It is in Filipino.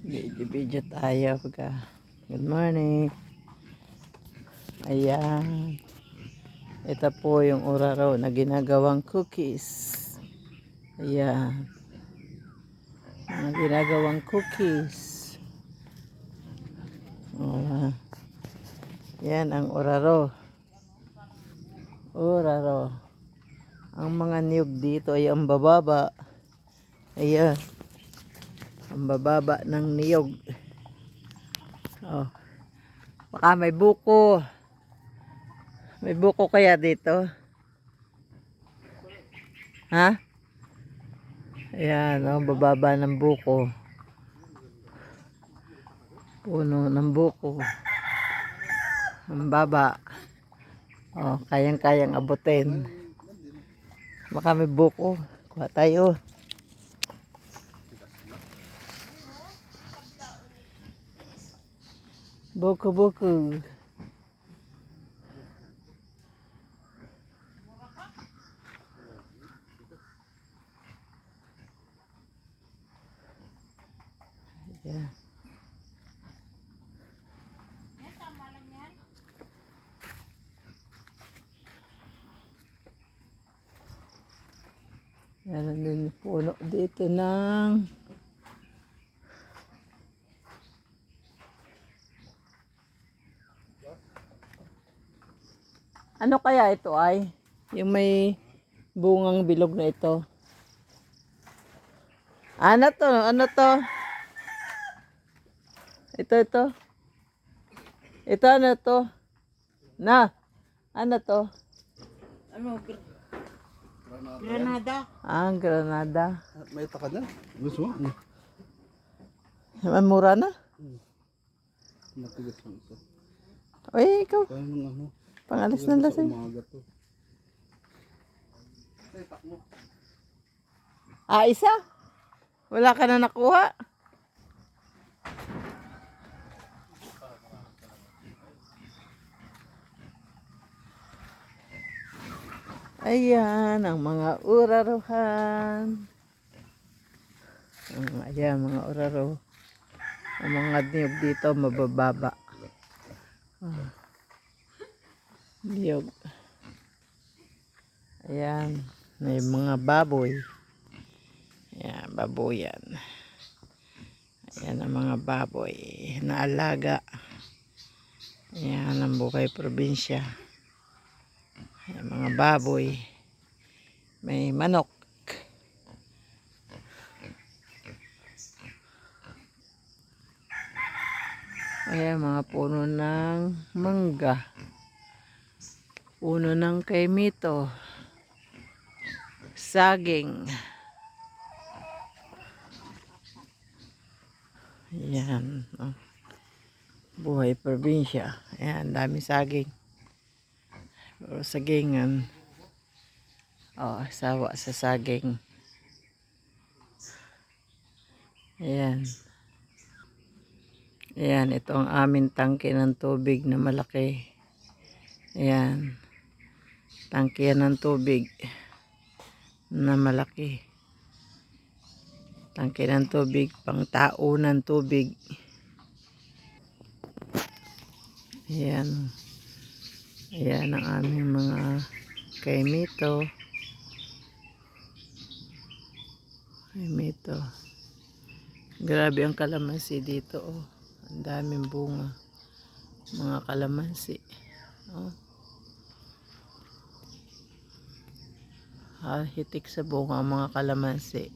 Video tayo pagka. Good morning. Ayan. Ito po yung uraro na ginagawang cookies. Ayan. Mga ginagawang cookies. Oh, yan ang uraro. Uraro. Ang mga niyog dito ay ang bababa. Ayan. Ang bababa ng niyog. Oh. Baka may buko. May buko kaya dito? Ha? Ayan, oh, bababa ng buko. Puno ng buko. Ang baba. Oh, kayang-kayang abutin. Baka may buko. Kuha tayo. Buko-buko. Yeah. Meron din puno dito ng ano kaya ito ay? Yung may bungang bilog na ito. Ano to? Ano to? Ito. Ito ano to? Na? Ano to? Ano? Granada. Ah, granada. May taka na. Gusto mo? Mura na? Matigas lang ito. Uy, ikaw. Kaya nung ano. Pangalis ng lasing. Umaga to. Ah, isa? Wala ka na nakuha? Ayan, ang mga uraruhan. Ayan, mga uraro. Ang mga niyog dito, mabababa. Niyog. Ayan, may mga baboy. Ayan, baboyan. Ayan ang mga baboy na alaga. Ayan ang buhay probinsya. Ayan, mga baboy. May manok. Ayan, mga puno ng mangga. Puno ng kaimito. Saging. Ayan. Oh. Buhay probinsya. Ayan, dami saging. Pero sagingan. Oh, sawa sa saging. Ayan. Ayan, ito ang aming tangke ng tubig na malaki. Ayan. Tangke ng tubig na malaki. Tangke ng tubig, pang tao ng tubig. Ayan. Ayan ang aming mga kaimito. Kaimito. Grabe ang kalamansi dito. Oh. Ang daming bunga. Mga kalamansi. Oh. Hitik sa bunga ang mga kalamansi.